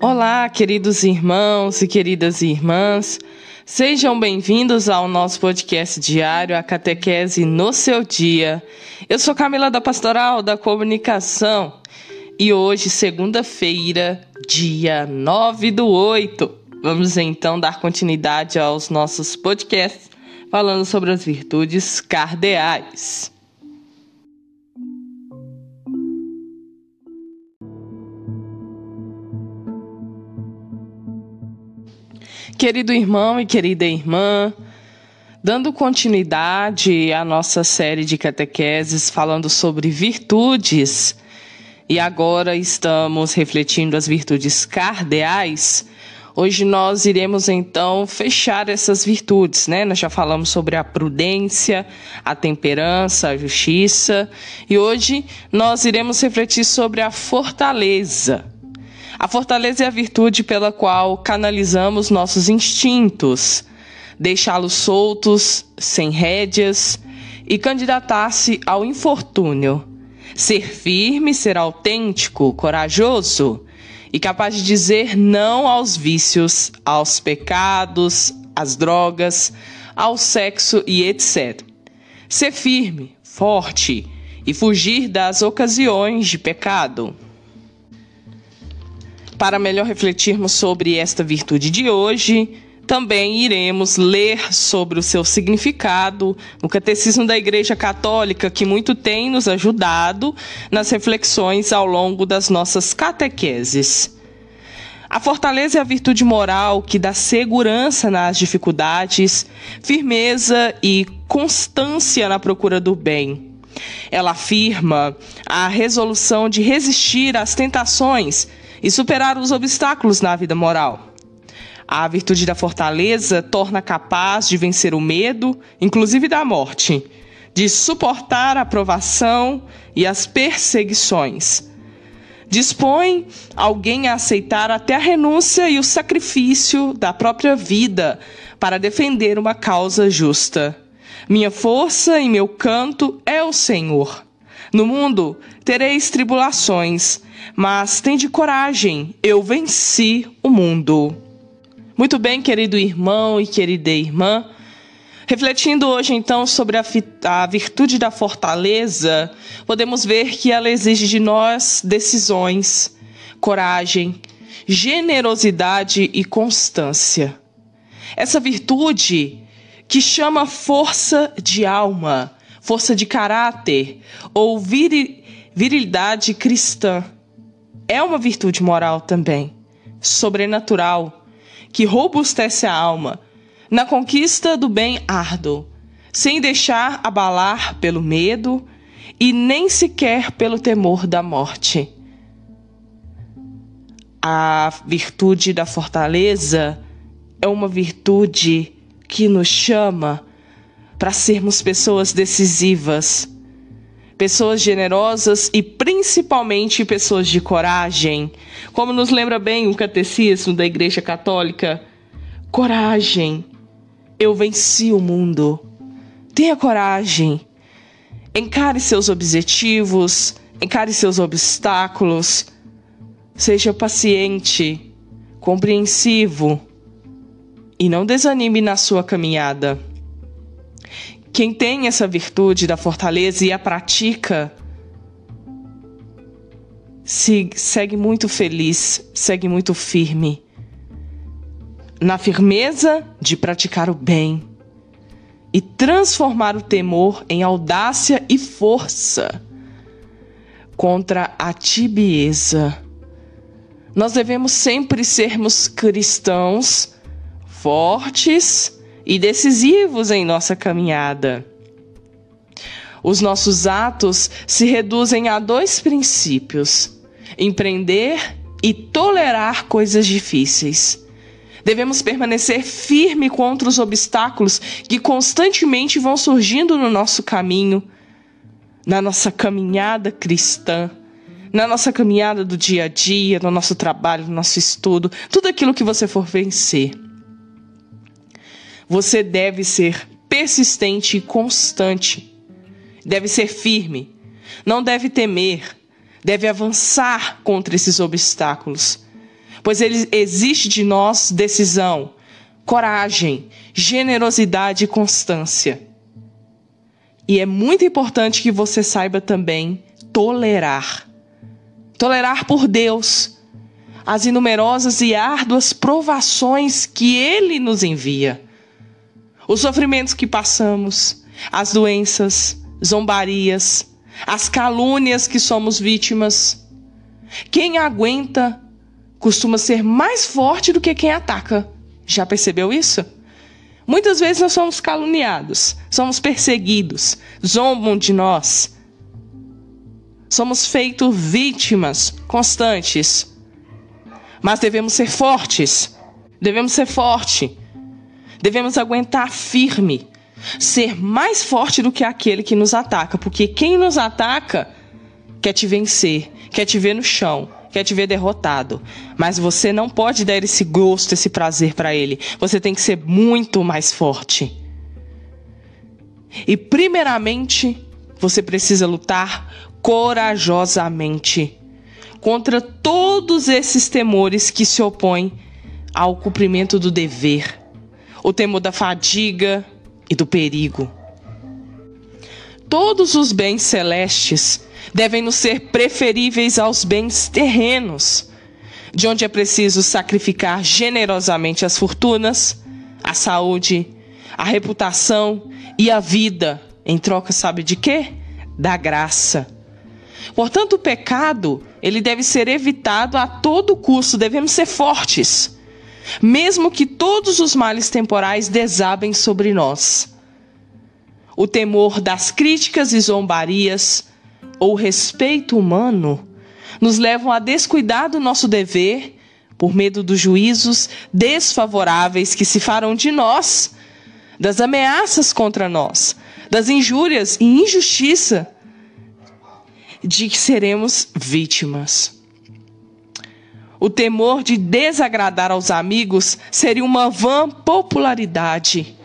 Olá, queridos irmãos e queridas irmãs, sejam bem-vindos ao nosso podcast diário, a Catequese no Seu Dia. Eu sou Camila da Pastoral da Comunicação e hoje, segunda-feira, dia 9/8, vamos então dar continuidade aos nossos podcasts falando sobre as virtudes cardeais. Querido irmão e querida irmã, dando continuidade à nossa série de catequeses falando sobre virtudes, e agora estamos refletindo as virtudes cardeais, hoje nós iremos então fechar essas virtudes, né? Nós já falamos sobre a prudência, a temperança, a justiça, e hoje nós iremos refletir sobre a fortaleza. A fortaleza é a virtude pela qual canalizamos nossos instintos, deixá-los soltos, sem rédeas e candidatar-se ao infortúnio. Ser firme, ser autêntico, corajoso e capaz de dizer não aos vícios, aos pecados, às drogas, ao sexo e etc. Ser firme, forte e fugir das ocasiões de pecado. Para melhor refletirmos sobre esta virtude de hoje, também iremos ler sobre o seu significado no Catecismo da Igreja Católica, que muito tem nos ajudado nas reflexões ao longo das nossas catequeses. A fortaleza é a virtude moral que dá segurança nas dificuldades, firmeza e constância na procura do bem. Ela afirma a resolução de resistir às tentações e superar os obstáculos na vida moral. A virtude da fortaleza torna capaz de vencer o medo, inclusive da morte, de suportar a provação e as perseguições. Dispõe alguém a aceitar até a renúncia e o sacrifício da própria vida para defender uma causa justa. Minha força e meu canto é o Senhor. No mundo tereis tribulações, mas tende coragem, eu venci o mundo. Muito bem, querido irmão e querida irmã, refletindo hoje então sobre a virtude da fortaleza, podemos ver que ela exige de nós decisões, coragem, generosidade e constância. Essa virtude que chama força de alma, força de caráter ou virilidade cristã, é uma virtude moral também, sobrenatural, que robustece a alma na conquista do bem árduo, sem deixar abalar pelo medo e nem sequer pelo temor da morte. A virtude da fortaleza é uma virtude que nos chama para sermos pessoas decisivas, pessoas generosas e principalmente pessoas de coragem. Como nos lembra bem o Catecismo da Igreja Católica, coragem, eu venci o mundo. Tenha coragem, encare seus objetivos, encare seus obstáculos, seja paciente, compreensivo e não desanime na sua caminhada. Quem tem essa virtude da fortaleza e a pratica, segue muito feliz, segue muito firme, na firmeza de praticar o bem e transformar o temor em audácia e força contra a tibieza. Nós devemos sempre sermos cristãos fortes e decisivos em nossa caminhada. Os nossos atos se reduzem a 2 princípios: empreender e tolerar coisas difíceis. Devemos permanecer firme contra os obstáculos que constantemente vão surgindo no nosso caminho, na nossa caminhada cristã, na nossa caminhada do dia a dia, no nosso trabalho, no nosso estudo, tudo aquilo que você for vencer. Você deve ser persistente e constante. Deve ser firme. Não deve temer. Deve avançar contra esses obstáculos. pois ele exige de nós decisão, coragem, generosidade e constância. E é muito importante que você saiba também tolerar. Tolerar por Deus as inumerosas e árduas provações que Ele nos envia. Os sofrimentos que passamos, as doenças, zombarias, as calúnias que somos vítimas. Quem aguenta costuma ser mais forte do que quem ataca. Já percebeu isso? Muitas vezes nós somos caluniados, somos perseguidos, zombam de nós. Somos feitos vítimas constantes. Mas devemos ser fortes. Devemos ser forte. Devemos aguentar firme. Ser mais forte do que aquele que nos ataca. Porque quem nos ataca quer te vencer, quer te ver no chão, quer te ver derrotado. Mas você não pode dar esse gosto, esse prazer para ele. Você tem que ser muito mais forte. E primeiramente, você precisa lutar corajosamente contra todos esses temores que se opõem ao cumprimento do dever. O temor da fadiga e do perigo. Todos os bens celestes devem nos ser preferíveis aos bens terrenos, de onde é preciso sacrificar generosamente as fortunas, a saúde, a reputação e a vida, em troca, sabe de quê? Da graça. Portanto, o pecado, ele deve ser evitado a todo custo. Devemos ser fortes, mesmo que todos os males temporais desabem sobre nós. O temor das críticas e zombarias, ou o respeito humano, nos levam a descuidar do nosso dever por medo dos juízos desfavoráveis que se farão de nós, das ameaças contra nós, das injúrias e injustiça de que seremos vítimas. O temor de desagradar aos amigos seria uma vã popularidade.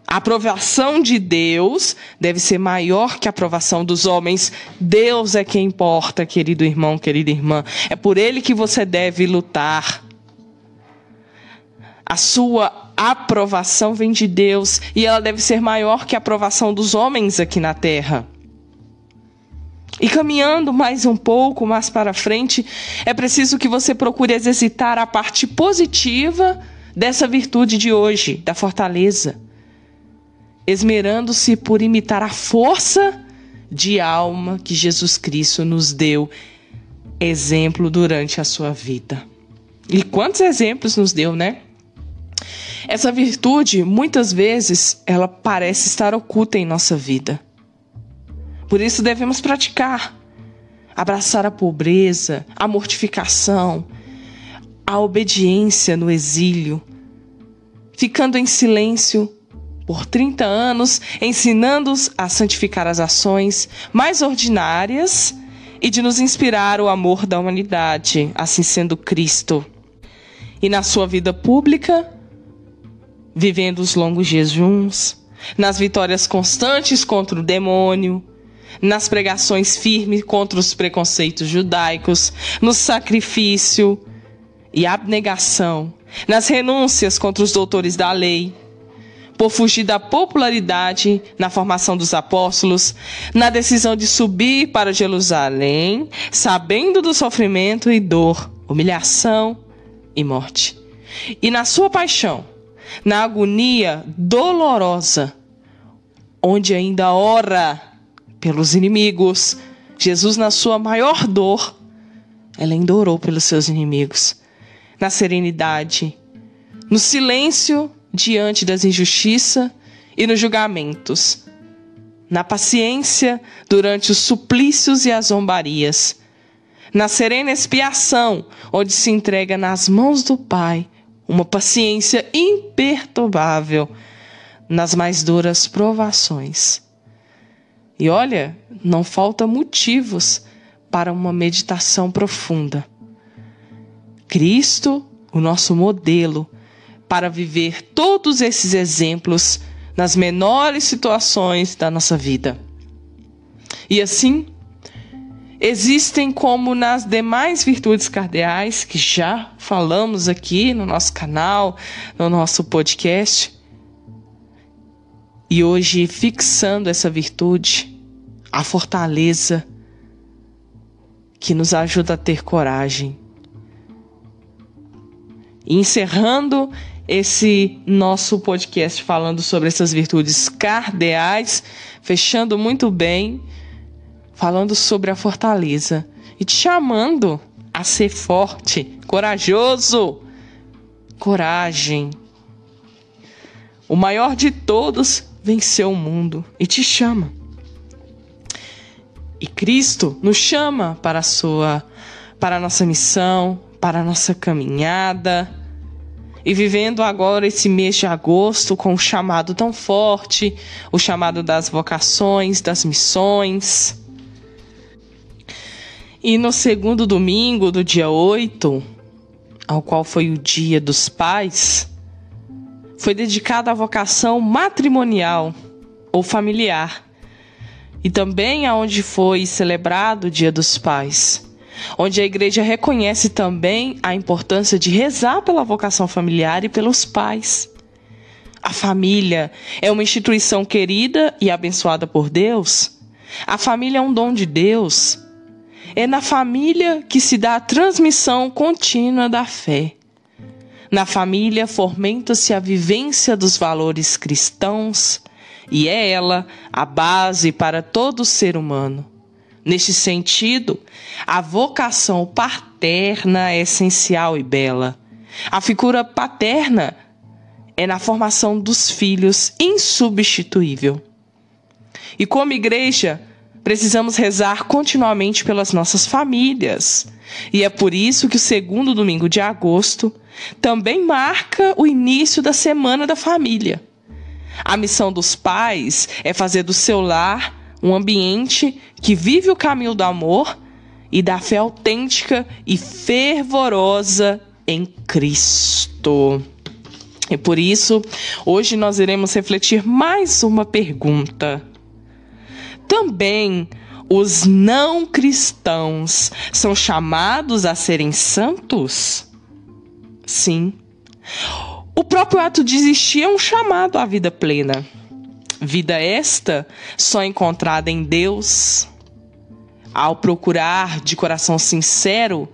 A aprovação de Deus deve ser maior que a aprovação dos homens. Deus é quem importa, querido irmão, querida irmã. É por Ele que você deve lutar. A sua aprovação vem de Deus e ela deve ser maior que a aprovação dos homens aqui na terra. E caminhando mais um pouco, mais para frente, é preciso que você procure exercitar a parte positiva dessa virtude de hoje, da fortaleza, esmerando-se por imitar a força de alma que Jesus Cristo nos deu exemplo durante a sua vida. E quantos exemplos nos deu, né? Essa virtude, muitas vezes, ela parece estar oculta em nossa vida. Por isso devemos praticar, abraçar a pobreza, a mortificação, a obediência no exílio, ficando em silêncio por 30 anos, ensinando-os a santificar as ações mais ordinárias e de nos inspirar o amor da humanidade, assim sendo Cristo. E na sua vida pública, vivendo os longos jejuns, nas vitórias constantes contra o demônio, nas pregações firmes contra os preconceitos judaicos, no sacrifício e abnegação, nas renúncias contra os doutores da lei, por fugir da popularidade na formação dos apóstolos, na decisão de subir para Jerusalém, sabendo do sofrimento e dor, humilhação e morte. E na sua paixão, na agonia dolorosa, onde ainda ora pelos inimigos, Jesus, na sua maior dor, ela ainda orou pelos seus inimigos. Na serenidade, no silêncio diante das injustiças e nos julgamentos, na paciência durante os suplícios e as zombarias, na serena expiação, onde se entrega nas mãos do Pai, uma paciência imperturbável nas mais duras provações. E olha, não falta motivos para uma meditação profunda. Cristo, o nosso modelo, para viver todos esses exemplos nas menores situações da nossa vida. E assim, existem, como nas demais virtudes cardeais, que já falamos aqui no nosso canal, no nosso podcast. E hoje, fixando essa virtude, a fortaleza que nos ajuda a ter coragem. E encerrando esse nosso podcast falando sobre essas virtudes cardeais, fechando muito bem, falando sobre a fortaleza e te chamando a ser forte, corajoso. Coragem. O maior de todos venceu o mundo e te chama. E Cristo nos chama para a nossa missão, para a nossa caminhada. E vivendo agora esse mês de agosto com um chamado tão forte, o chamado das vocações, das missões. E no segundo domingo do dia 8, ao qual foi o Dia dos Pais, foi dedicado à vocação matrimonial ou familiar. E também aonde foi celebrado o Dia dos Pais, onde a igreja reconhece também a importância de rezar pela vocação familiar e pelos pais. A família é uma instituição querida e abençoada por Deus. A família é um dom de Deus. É na família que se dá a transmissão contínua da fé. Na família fomenta-se a vivência dos valores cristãos e é ela a base para todo ser humano. Neste sentido, a vocação paterna é essencial e bela. A figura paterna é na formação dos filhos insubstituível. E como igreja, precisamos rezar continuamente pelas nossas famílias. E é por isso que o segundo domingo de agosto também marca o início da Semana da Família. A missão dos pais é fazer do seu lar um ambiente que vive o caminho do amor e da fé autêntica e fervorosa em Cristo. E por isso, hoje nós iremos refletir mais uma pergunta. Também os não cristãos são chamados a serem santos? Sim. O próprio ato de existir é um chamado à vida plena. Vida esta só encontrada em Deus. Ao procurar de coração sincero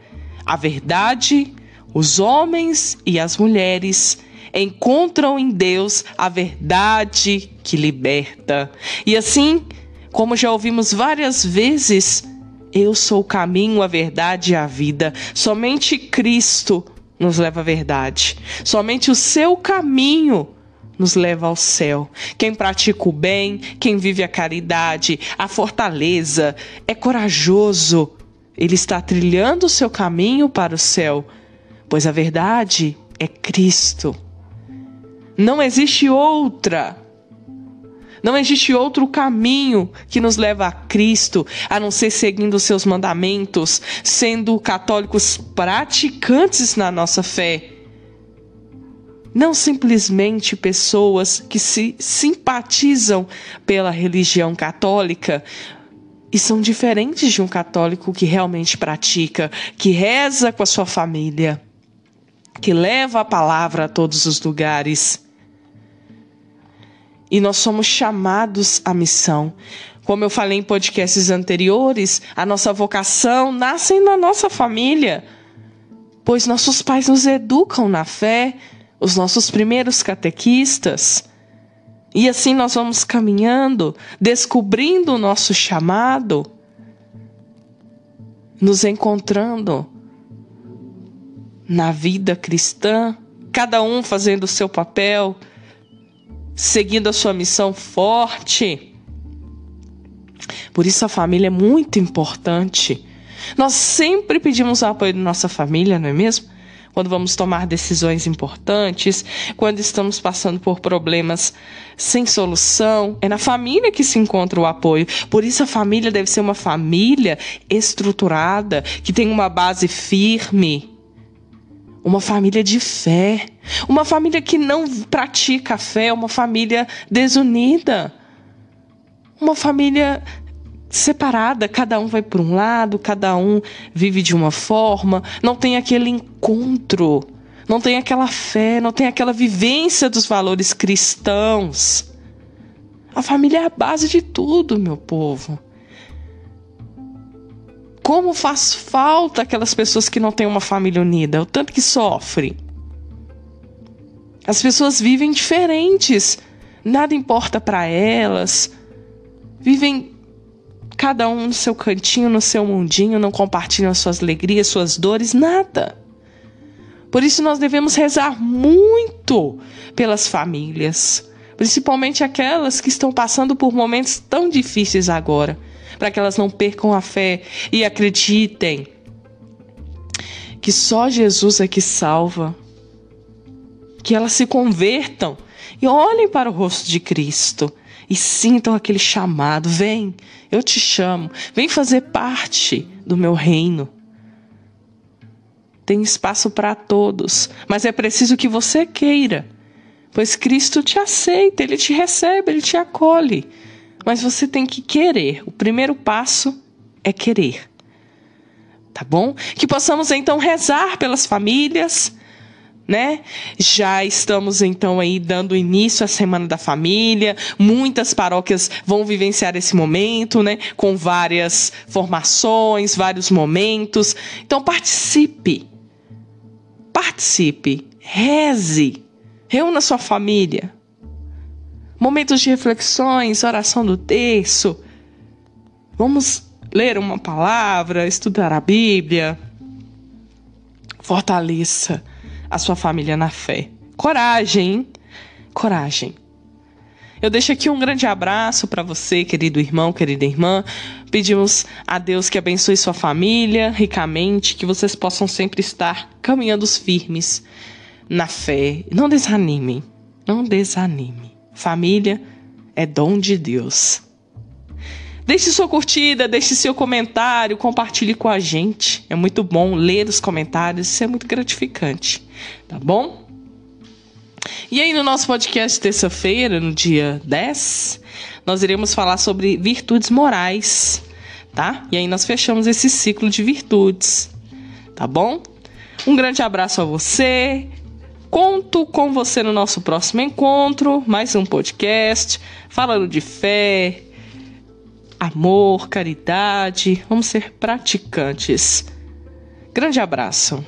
a verdade, os homens e as mulheres encontram em Deus a verdade que liberta. E assim, como já ouvimos várias vezes, eu sou o caminho, a verdade e a vida. Somente Cristo nos leva à verdade. Somente o seu caminho nos leva ao céu. Quem pratica o bem, quem vive a caridade, a fortaleza, é corajoso. Ele está trilhando o seu caminho para o céu, pois a verdade é Cristo. Não existe outra. Não existe outro caminho que nos leva a Cristo, a não ser seguindo os seus mandamentos, sendo católicos praticantes na nossa fé. Não simplesmente pessoas que se simpatizam pela religião católica e são diferentes de um católico que realmente pratica, que reza com a sua família, que leva a palavra a todos os lugares. E nós somos chamados à missão. Como eu falei em podcasts anteriores, a nossa vocação nasce na nossa família, pois nossos pais nos educam na fé, os nossos primeiros catequistas. E assim nós vamos caminhando, descobrindo o nosso chamado, nos encontrando na vida cristã, cada um fazendo o seu papel, seguindo a sua missão forte. Por isso a família é muito importante. Nós sempre pedimos o apoio da nossa família, não é mesmo? Quando vamos tomar decisões importantes, quando estamos passando por problemas sem solução, é na família que se encontra o apoio. Por isso a família deve ser uma família estruturada, que tem uma base firme. Uma família de fé. Uma família que não pratica a fé, uma família desunida. Uma família separada, cada um vai por um lado, cada um vive de uma forma, não tem aquele encontro, não tem aquela fé, não tem aquela vivência dos valores cristãos. A família é a base de tudo, meu povo. Como faz falta aquelas pessoas que não têm uma família unida, o tanto que sofrem. As pessoas vivem diferentes, nada importa para elas, vivem cada um no seu cantinho, no seu mundinho, não compartilham as suas alegrias, suas dores, nada. Por isso nós devemos rezar muito pelas famílias, principalmente aquelas que estão passando por momentos tão difíceis agora, para que elas não percam a fé e acreditem que só Jesus é que salva, que elas se convertam e olhem para o rosto de Cristo e sintam aquele chamado: vem, eu te chamo, vem fazer parte do meu reino. Tem espaço para todos, mas é preciso que você queira, pois Cristo te aceita, Ele te recebe, Ele te acolhe. Mas você tem que querer. O primeiro passo é querer. Tá bom? Que possamos então rezar pelas famílias, né? Já estamos então aí dando início à Semana da Família. Muitas paróquias vão vivenciar esse momento, né? Com várias formações, vários momentos. Então participe. Participe. Reze. Reúna sua família. Momentos de reflexões, oração do terço. Vamos ler uma palavra, estudar a Bíblia. Fortaleça a sua família na fé. Coragem, hein? Coragem. Eu deixo aqui um grande abraço para você, querido irmão, querida irmã. Pedimos a Deus que abençoe sua família ricamente, que vocês possam sempre estar caminhando firmes na fé. Não desanimem, não desanime. Família é dom de Deus. Deixe sua curtida, deixe seu comentário, compartilhe com a gente. É muito bom ler os comentários, isso é muito gratificante, tá bom? E aí no nosso podcast terça-feira, no dia 10, nós iremos falar sobre virtudes morais, tá? E aí nós fechamos esse ciclo de virtudes, tá bom? Um grande abraço a você. Conto com você no nosso próximo encontro, mais um podcast, falando de fé, amor, caridade. Vamos ser praticantes. Grande abraço.